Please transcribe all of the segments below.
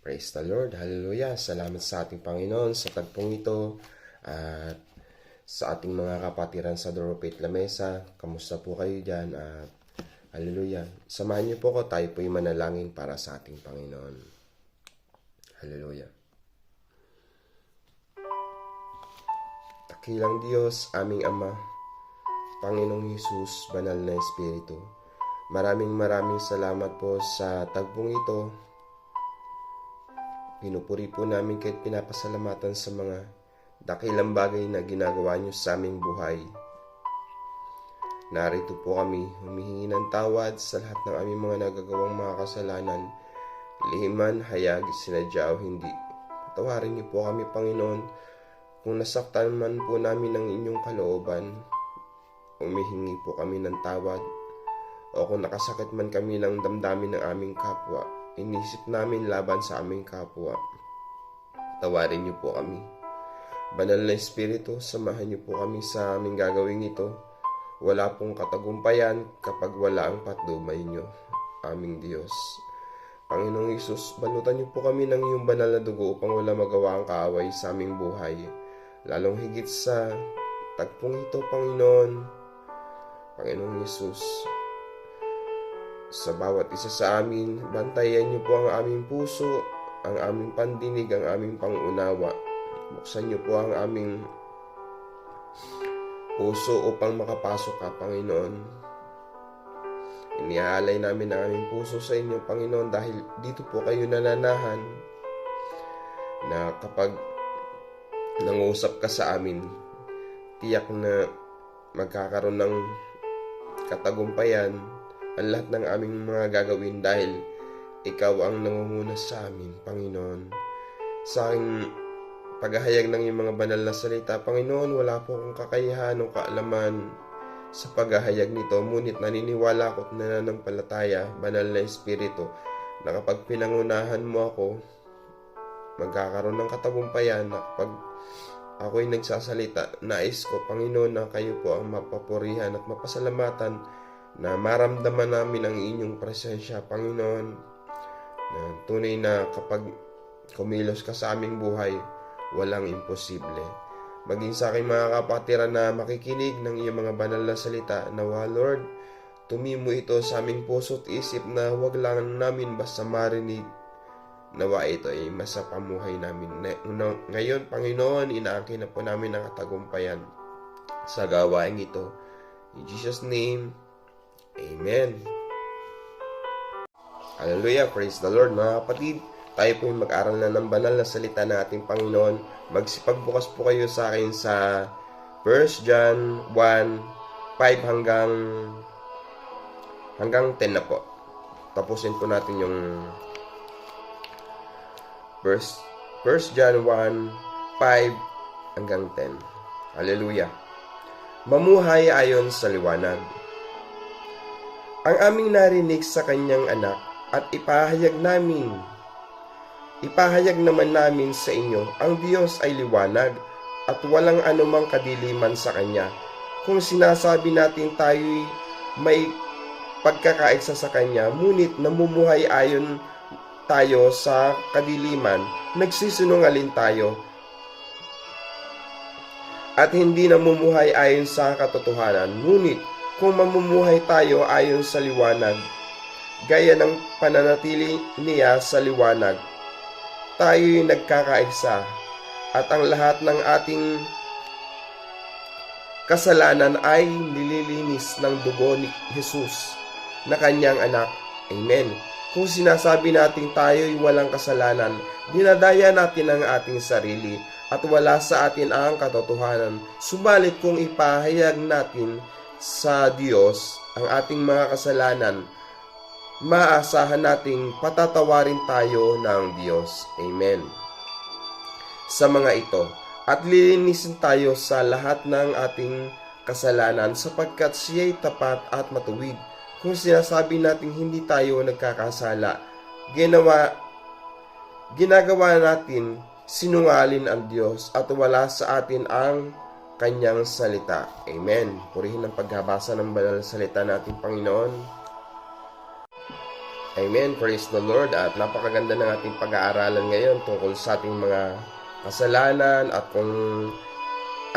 Praise the Lord. Hallelujah. Salamat sa ating Panginoon sa tagpong ito at sa ating mga kapatiran sa Doropet Lamesa. Kamusta po kayo dyan? At hallelujah. Samahan niyo po ko, tayo po'y manalangin para sa ating Panginoon. Hallelujah. Dakilang Diyos, aming Ama, Panginoong Hesus, Banal na Espiritu. Maraming salamat po sa tagpong ito. Pinupuri po namin kahit pinapasalamatan sa mga dakilang bagay na ginagawa niyo sa aming buhay. Narito po kami, humihingi ng tawad sa lahat ng aming mga nagagawang mga kasalanan, lihiman, hayag, sinadya o hindi. Patawarin niyo po kami, Panginoon, kung nasaktan man po namin ng inyong kalooban, humihingi po kami ng tawad, o kung nakasakit man kami ng damdamin ng aming kapwa, inisip namin laban sa aming kapwa, tawarin niyo po kami. Banal na Espiritu, samahan niyo po kami sa aming gagawin ito. Wala pong katagumpayan kapag wala ang patnubay niyo, aming Diyos. Panginoong Hesus, balutan niyo po kami ng iyong banal na dugo upang wala magawa ang kaaway sa aming buhay. Lalong higit sa tagpong ito, Panginoong Hesus, sa bawat isa sa amin, bantayan niyo po ang aming puso, ang aming pandinig, ang aming pangunawa. Buksan niyo po ang aming puso upang makapasok ka, Panginoon. Iniaalay namin ang aming puso sa inyo, Panginoon, dahil dito po kayo nananahan na kapag nangusap ka sa amin, tiyak na magkakaroon ng katagumpayan ang lahat ng aming mga gagawin dahil ikaw ang nangunguna sa amin, Panginoon. Sa aking paghahayag ng iyong mga banal na salita, Panginoon, wala po akong kakayahan o kaalaman sa paghahayag nito, ngunit naniniwala ko at nananampalataya, Banal na Espiritu, na kapag pinangunahan mo ako, magkakaroon ng katagumpayan na kapag ako'y nagsasalita, nais ko, Panginoon, na kayo po ang mapapurihan at mapasalamatan, na maramdaman namin ang inyong presensya, Panginoon, na tunay na kapag kumilos ka sa aming buhay, walang imposible. Maging sa aking mga kapatiran na makikinig ng iyong mga banal na salita, nawa, Lord, tumimo ito sa aming puso at isip na huwag lang namin basta marinig. Nawa ito ay masapamuhay namin. Ngayon, Panginoon, inaangkin na po namin ang katagumpayan sa gawain ito. In Jesus' name, Amen. Hallelujah, praise the Lord, mga kapatid. Tayo po yung mag-aral na ng banal na salita ng ating Panginoon. Magsipagbukas po kayo sa akin sa 1 John 1:5 hanggang 10 na po. Tapusin po natin yung 1 John 1:5 hanggang 10. Hallelujah. Mamuhay ayon sa liwanag. Ang aming narinig sa kanyang anak at ipahayag naman namin sa inyo, ang Diyos ay liwanag at walang anumang kadiliman sa kanya. Kung sinasabi natin tayo'y may pagkakaisa sa kanya, ngunit namumuhay ayon tayo sa kadiliman, nagsisinungaling tayo at hindi namumuhay ayon sa katotohanan. Ngunit kung mamumuhay tayo ayon sa liwanag, gaya ng pananatili niya sa liwanag, tayo'y nagkakaisa at ang lahat ng ating kasalanan ay nililinis ng dugo ni Jesus na kanyang anak. Amen. Kung sinasabi natin tayo'y walang kasalanan, dinadaya natin ang ating sarili at wala sa atin ang katotohanan. Subalit kung ipahayag natin sa Diyos ang ating mga kasalanan, maaasahan nating patatawarin tayo ng Diyos. Amen. Sa mga ito, at lilinisin tayo sa lahat ng ating kasalanan sapagkat siya'y tapat at matuwid. Kung sinasabi nating hindi tayo nagkakasala, ginagawa natin sinungaling ang Diyos at wala sa atin ang kanyang salita. Amen. Purihin ang pagbabasa ng banal na salita nating Panginoon. Amen. Praise the Lord. At napakaganda ng ating pag-aaralan ngayon tungkol sa ating mga kasalanan at kung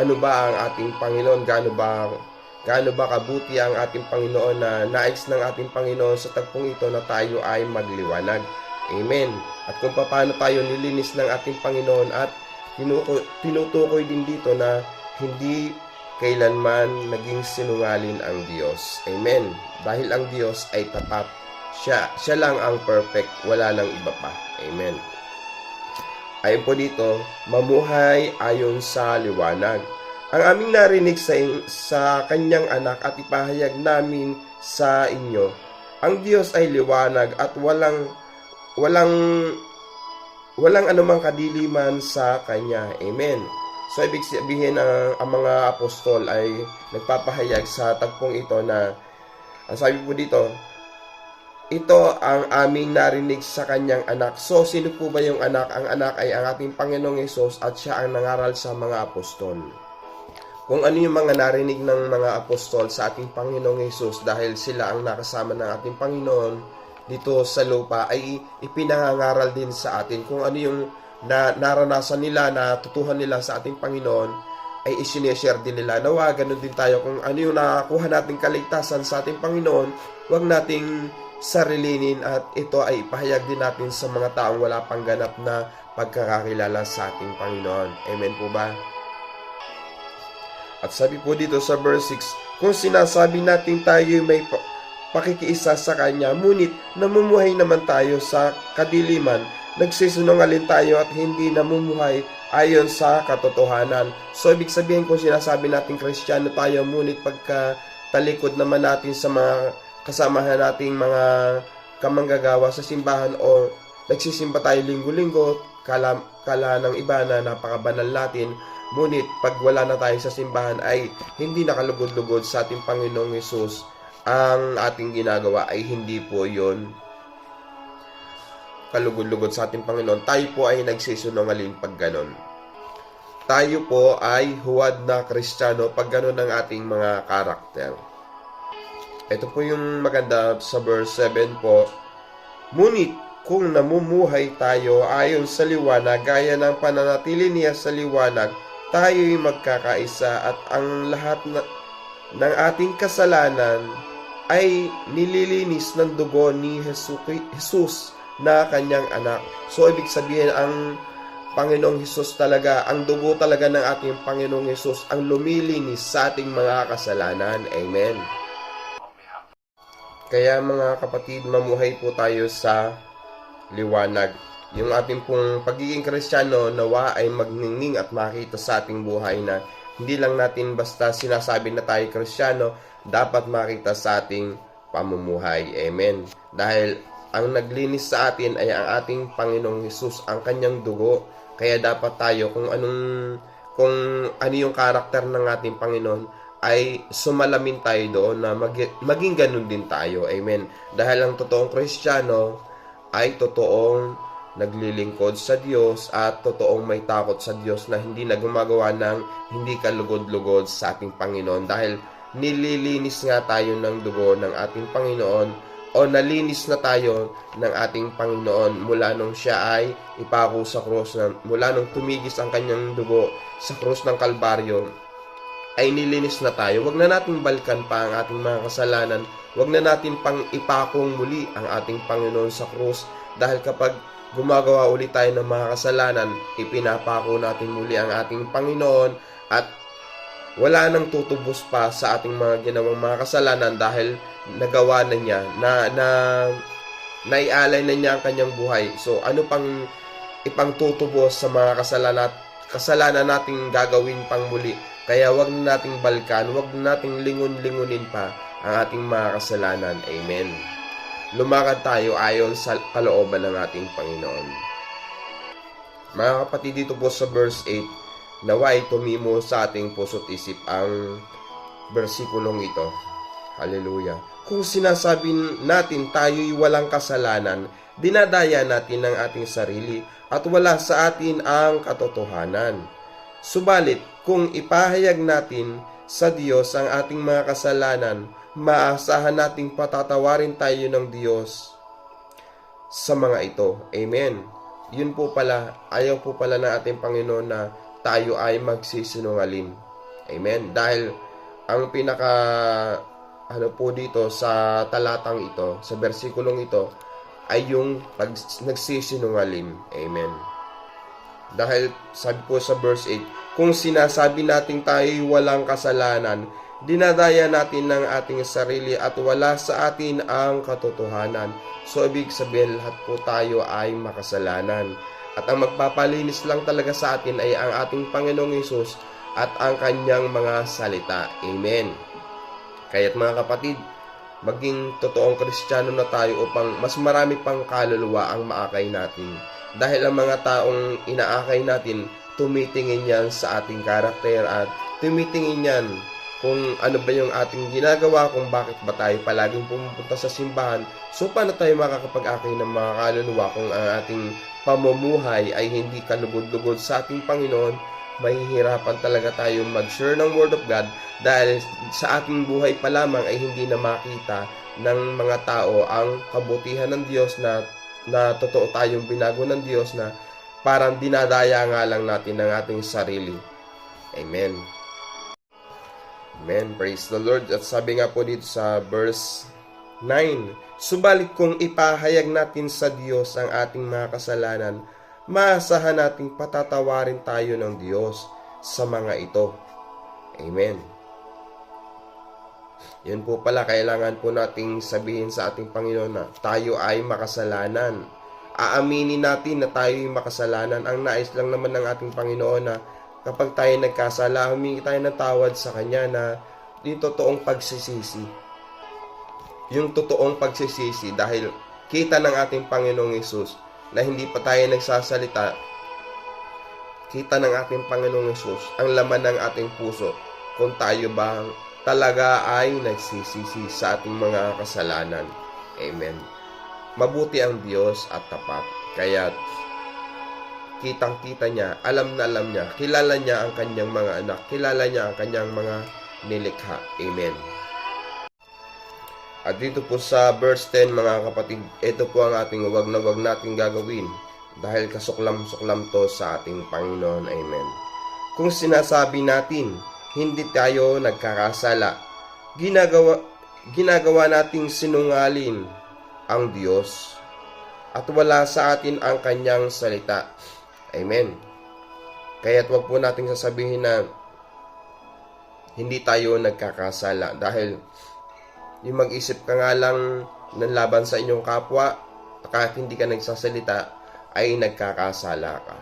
ano ba ang ating Panginoon, gaano ba kabuti ang ating Panginoon na nais ng ating Panginoon sa tagpong ito na tayo ay magliwanag. Amen. At kung paano tayo nilinis ng ating Panginoon at tinutukoy din dito na hindi kailanman naging sinungaling ang Diyos. Amen. Dahil ang Diyos ay tapat. Siya lang ang perfect, wala nang iba pa. Amen. Ayon po dito, mamuhay ayon sa liwanag. Ang aming narinig sa kanyang anak at ipahayag namin sa inyo, ang Diyos ay liwanag at walang anumang kadiliman sa kanya. Amen. So, ibig sabihin ang mga apostol ay nagpapahayag sa tagpong ito na, ang sabi po dito, ito ang aming narinig sa kanyang anak. So, sino po ba yung anak? Ang anak ay ang ating Panginoong Hesus at siya ang nangaral sa mga apostol. Kung ano yung mga narinig ng mga apostol sa ating Panginoong Hesus dahil sila ang nakasama ng ating Panginoon dito sa lupa ay ipinangangaral din sa atin. Kung ano yung naranasan nila, natutuhan nila sa ating Panginoon ay isineshare din nila. Nawa, ganun din tayo. Kung ano yung nakakuha nating kaligtasan sa ating Panginoon, huwag nating sarilinin at ito ay ipahayag din natin sa mga taong wala pang ganap na pagkakakilala sa ating Panginoon. Amen po ba? At sabi po dito sa verse 6, kung sinasabi natin tayo may pakikiisa sa Kanya, ngunit namumuhay naman tayo sa kadiliman, nagsisinungaling tayo at hindi namumuhay ayon sa katotohanan. So, ibig sabihin kung sinasabi natin Kristiyano tayo, ngunit pagka talikod naman natin sa mga kasamahan nating mga kamanggagawa sa simbahan o nagsisimba tayo linggo-linggo, kala ng iba na napakabanal natin, ngunit pag wala na tayo sa simbahan ay hindi nakalugod-lugod sa ating Panginoong Hesus, ang ating ginagawa ay hindi po yon kalugod-lugod sa ating Panginoon. Tayo po ay nagsisinungaling pag ganon. Tayo po ay huwad na Kristiyano pag ganon ang ating mga karakter. Ito po yung maganda sa verse 7 po. Ngunit kung namumuhay tayo ayon sa liwanag, gaya ng pananatili niya sa liwanag, tayo'y magkakaisa at ang lahat ng ating kasalanan ay nililinis ng dugo ni Jesus na kanyang anak. So, ibig sabihin, ang Panginoong Hesus talaga, ang dugo talaga ng ating Panginoong Hesus ang lumilinis sa ating mga kasalanan. Amen. Kaya mga kapatid, mamuhay po tayo sa liwanag. Yung ating pong pagiging Kristiyano, nawa ay magningning at makita sa ating buhay na hindi lang natin basta sinasabi na tayo Kristiyano, dapat makita sa ating pamumuhay. Amen. Dahil ang naglinis sa atin ay ang ating Panginoong Hesus, ang kanyang dugo. Kaya dapat tayo kung ano yung karakter ng ating Panginoon, ay sumalamin tayo doon na maging ganun din tayo. Amen. Dahil ang totoong Kristiyano ay totoong naglilingkod sa Diyos at totoong may takot sa Diyos na hindi na gumagawa ng hindi kalugod-lugod sa ating Panginoon. Dahil nililinis nga tayo ng dugo ng ating Panginoon o nalinis na tayo ng ating Panginoon mula nung siya ay ipako sa krus, mula nung tumigis ang kanyang dugo sa krus ng Kalbaryo, ay nilinis na tayo. Huwag na natin balikan pa ang ating mga kasalanan. Huwag na natin pang ipakong muli ang ating Panginoon sa krus. Dahil kapag gumagawa ulit tayo ng mga kasalanan, ipinapako natin muli ang ating Panginoon at wala nang tutubos pa sa ating mga ginawang mga kasalanan dahil nagawa na niya, naialay na niya ang kanyang buhay. So, ano pang ipangtutubos sa mga kasalanan nating gagawin pang muli? Kaya wag na nating balkan, wag na nating lingun-lingunin pa ang ating mga kasalanan. Amen. Lumakad tayo ayon sa kalooban ng ating Panginoon. Mga kapatid, dito po sa verse 8, naway tumimo sa ating puso't isip ang bersikulong ito. Hallelujah. Kung sinasabi natin tayo'y walang kasalanan, dinadaya natin ang ating sarili at wala sa atin ang katotohanan. Subalit, kung ipahayag natin sa Diyos ang ating mga kasalanan, maasahan nating patatawarin tayo ng Diyos sa mga ito. Amen. Yun po pala, ayaw po pala ng ating Panginoon na tayo ay magsisinungaling. Amen. Dahil ang pinaka po dito sa talatang ito, sa bersikulong ito, ay yung nagsisinungaling. Amen. Dahil sabi po sa verse 8, kung sinasabi natin tayo'y walang kasalanan, dinadaya natin ng ating sarili at wala sa atin ang katotohanan. So, ibig sabihin, lahat po tayo ay makasalanan. At ang magpapalinis lang talaga sa atin ay ang ating Panginoong Hesus at ang kanyang mga salita. Amen. Kaya't mga kapatid, maging totoong Kristiyano na tayo upang mas marami pang kaluluwa ang maakay natin. Dahil ang mga taong inaakay natin, tumitingin yan sa ating karakter at tumitingin yan kung ano ba yung ating ginagawa, kung bakit ba tayo palaging pumupunta sa simbahan. So, paano tayo makakapag-akay ng mga kaluluwa kung ang ating pamumuhay ay hindi kalugod-lugod sa ating Panginoon? Mahihirapan talaga tayong mag-share ng Word of God dahil sa ating buhay pa lamang ay hindi na makita ng mga tao ang kabutihan ng Diyos na totoo tayong binago ng Diyos, na parang dinadaya nga lang natin ng ating sarili. Amen. Amen. Praise the Lord. At sabi nga po dito sa verse 9, subalit kung ipahayag natin sa Diyos ang ating mga kasalanan, maasahan nating patatawarin tayo ng Diyos sa mga ito. Amen. Yan po pala, kailangan po nating sabihin sa ating Panginoon na tayo ay makasalanan. Aaminin natin na tayo ay makasalanan. Ang nais lang naman ng ating Panginoon na kapag tayo nagkasala, humingi tayo ng tawad sa Kanya, na yung totoong pagsisisi. Yung totoong pagsisisi, dahil kita ng ating Panginoong Hesus na hindi pa tayo nagsasalita, kita ng ating Panginoong Hesus ang laman ng ating puso kung tayo ba talaga ay nagsisisi sa ating mga kasalanan. Amen. Mabuti ang Diyos at tapat. Kaya kitang-kita niya, alam na alam niya, kilala niya ang kanyang mga anak, kilala niya ang kanyang mga nilikha. Amen. At dito po sa verse 10, mga kapatid, ito po ang ating wag na wag nating gagawin dahil kasuklam-suklam to sa ating Panginoon. Amen. Kung sinasabi natin, hindi tayo nagkakasala, ginagawa nating sinungaling ang Diyos at wala sa atin ang kanyang salita. Amen. Kaya't wag po nating sasabihin na hindi tayo nagkakasala, dahil yung mag-isip ka nga lang ng laban sa inyong kapwa, kahit hindi ka nagsasalita, ay nagkakasala ka.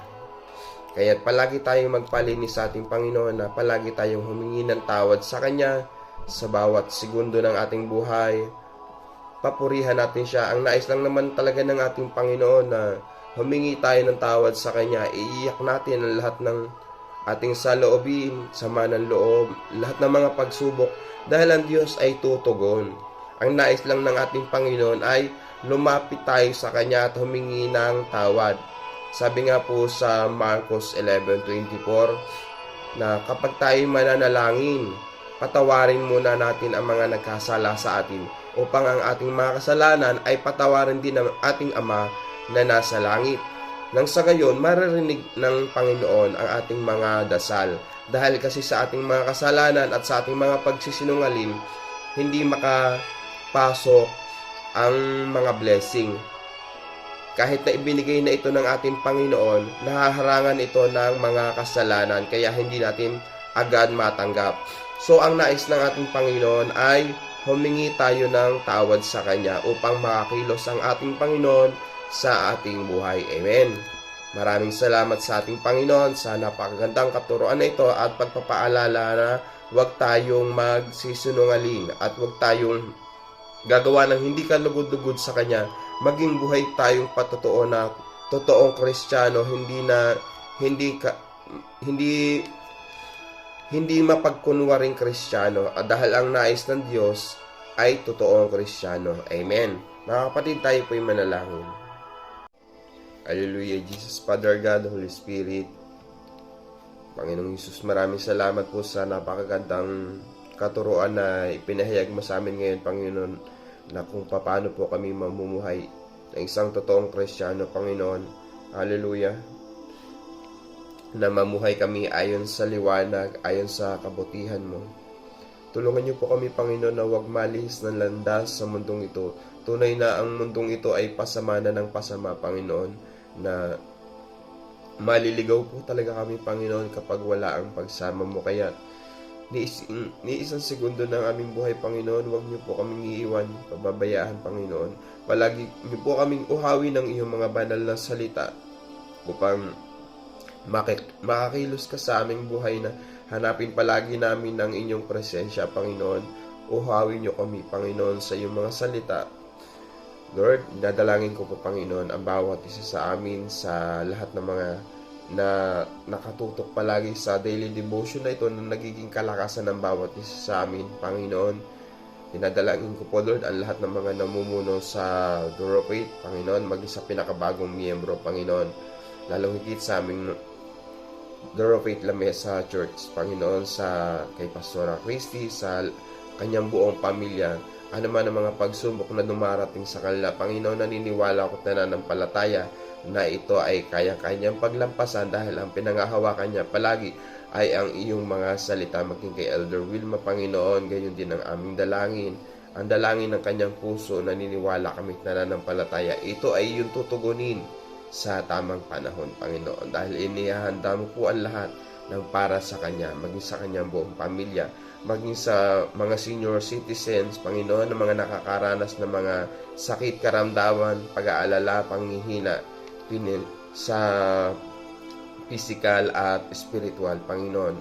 Kaya't palagi tayong magpalinis sa ating Panginoon, na palagi tayong humingi ng tawad sa Kanya sa bawat segundo ng ating buhay. Papurihan natin siya. Ang nais lang naman talaga ng ating Panginoon na humingi tayo ng tawad sa Kanya. Iiyak natin ang lahat ng ating saloobin, sama ng loob, lahat ng mga pagsubok, dahil ang Diyos ay tutugon. Ang nais lang ng ating Panginoon ay lumapit tayo sa Kanya at humingi ng tawad. Sabi nga po sa Marcos 11:24 na kapag tayo mananalangin, patawarin muna natin ang mga nagkasala sa atin, upang ang ating mga kasalanan ay patawarin din ng ating Ama na nasa langit. Nang sa gayon, maririnig ng Panginoon ang ating mga dasal. Dahil kasi sa ating mga kasalanan at sa ating mga pagsisinungaling, hindi makapasok ang mga blessing. Kahit na ibinigay na ito ng ating Panginoon, nahaharangan ito ng mga kasalanan, kaya hindi natin agad matanggap. So, ang nais ng ating Panginoon ay humingi tayo ng tawad sa Kanya upang makakilos ang ating Panginoon sa ating buhay. Amen. Maraming salamat sa ating Panginoon sa napakagandang katuruan na ito at pagpapaalala na huwag tayong magsisinungaling at huwag tayong gagawa ng hindi kalugod-lugod sa Kanya. Maging buhay tayong patotoo na totoong Kristiyano, hindi mapagkunwaring Kristiyano, dahil ang nais ng Diyos ay totoong Kristiyano. Amen. Mga kapatid, tayo po'y manalangin. Hallelujah, Jesus, Father God, Holy Spirit, Panginoong Jesus, maraming salamat po sa napakagandang katuruan na ipinahayag mo sa amin ngayon, Panginoon, na kung paano po kami mamumuhay ng isang totoong Kristiyano, Panginoon. Hallelujah. Na mamuhay kami ayon sa liwanag, ayon sa kabutihan mo. Tulungan niyo po kami, Panginoon, na huwag malihis ng landas sa mundong ito. Tunay na ang mundong ito ay pasama na ng pasama, Panginoon, na maliligaw po talaga kami, Panginoon, kapag wala ang pagsama mo. Kaya ni isang segundo ng aming buhay, Panginoon, huwag niyo po kaming iiwan, pababayaan, Panginoon. Palagi niyo po kaming uhawi ng iyong mga banal na salita upang makakilos ka sa aming buhay, na hanapin palagi namin ang inyong presensya, Panginoon. Uhawi niyo kami, Panginoon, sa iyong mga salita. Lord, dadalangin ko po, Panginoon, ang bawat isa sa amin, sa lahat ng mga na nakatutok palagi sa daily devotion na ito, na nagiging kalakasan ng bawat isa sa amin, Panginoon. Dinadalangin ko po, Lord, ang lahat ng mga namumuno sa Duro Faith, Panginoon, maging sa pinakabagong miyembro, Panginoon, lalong higit sa aming Duro Faith La Mesa Church, Panginoon, sa kay Pastora Christy, sa kanyang buong pamilya, ano man ang mga pagsubok na dumarating sa kanila, Panginoon, naniniwala ako at nananampalataya na ito ay kaya-kanyang paglampasan, dahil ang pinangahawakan niya palagi ay ang iyong mga salita. Maging kay Elder Wilma, Panginoon, gayon din ang aming dalangin, ang dalangin ng kanyang puso, naniniwala kami at nananampalataya ito ay iyong tutugunin sa tamang panahon, Panginoon, dahil inihahanda mo po ang lahat ng para sa kanya, maging sa kanyang buong pamilya, maging sa mga senior citizens, Panginoon, ng mga nakakaranas ng mga sakit, karamdaman, pag-aalala, panghihina, sa physical at spiritual, Panginoon,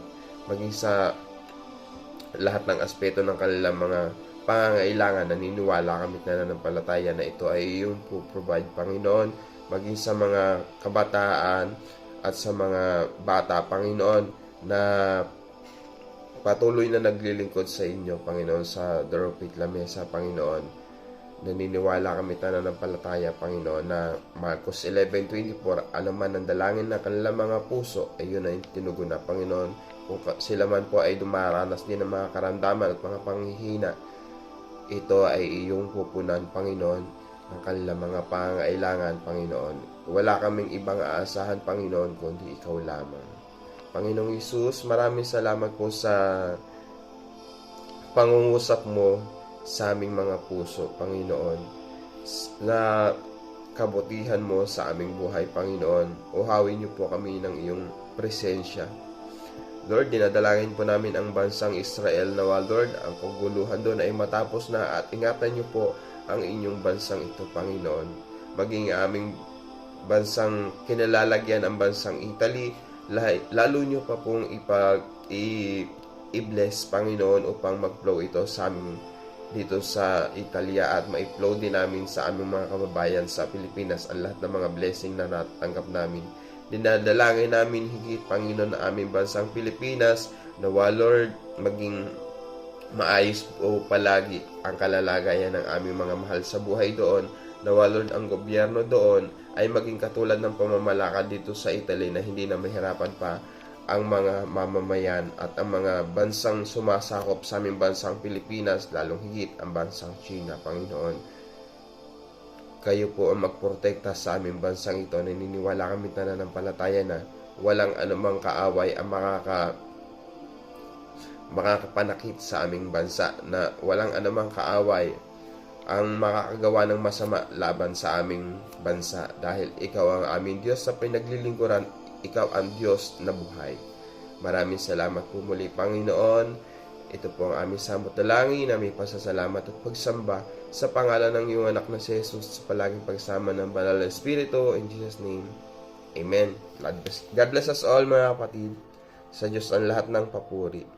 maging sa lahat ng aspeto ng kanilang mga pangangailangan, naniniwala kami at nananampalataya na ito ay iyong provide, Panginoon, maging sa mga kabataan at sa mga bata, Panginoon, na patuloy na naglilingkod sa inyo, Panginoon, sa Duro Faith La Mesa, Panginoon. Naniniwala kami at nananampalataya, Panginoon, na Marcos 11:24, alaman ang dalangin ng kanilang mga puso, ay yun ay tinugon na, Panginoon. Kung sila man po ay dumaranas din ng mga karamdaman at mga panghihina, ito ay iyong pupunan, Panginoon, ng kanilang mga pangailangan, Panginoon. Wala kaming ibang aasahan, Panginoon, kundi ikaw lamang. Panginoong Hesus, maraming salamat po sa pangungusap mo sa aming mga puso, Panginoon, na kabutihan mo sa aming buhay, Panginoon. Uhawin niyo po kami ng iyong presensya. Lord, dinadalangin po namin ang bansang Israel, nawa, Lord, ang kaguluhan doon ay matapos na, at ingatan niyo po ang inyong bansang ito, Panginoon. Maging aming bansang kinalalagyan, ang bansang Italy, lalo niyo pa pong i-bless, Panginoon, upang mag-flow ito sa amin dito sa Italia, at ma-flow din namin sa aming mga kababayan sa Pilipinas ang lahat ng mga blessing na natanggap namin. Dinadalangin namin higit, Panginoon, na aming bansang Pilipinas, nawa, Lord, maging maayos po palagi ang kalalagayan ng aming mga mahal sa buhay doon. Nawa, Lord, ang gobyerno doon ay maging katulad ng pamamalakad dito sa Italy, na hindi na mahirapan pa ang mga mamamayan at ang mga bansang sumasakop sa aming bansang Pilipinas, lalong higit ang bansang China, Panginoon. Kayo po ang magprotekta sa aming bansang ito. Naniniwala kami at nananampalataya na walang anumang kaaway ang makakapanakit sa aming bansa, na walang anumang kaaway ang makakagawa ng masama laban sa aming bansa, dahil ikaw ang aming Diyos sa pinaglilingkuran, ikaw ang Diyos na buhay. Maraming salamat po muli, Panginoon. Ito po ang aming samot dalangin, na may pasasalamat at pagsamba sa pangalan ng iyong anak na si Jesus, sa palaging pagsama ng Banal na Espiritu. In Jesus' name, Amen. God bless us all, mga kapatid. Sa Diyos ang lahat ng papuri.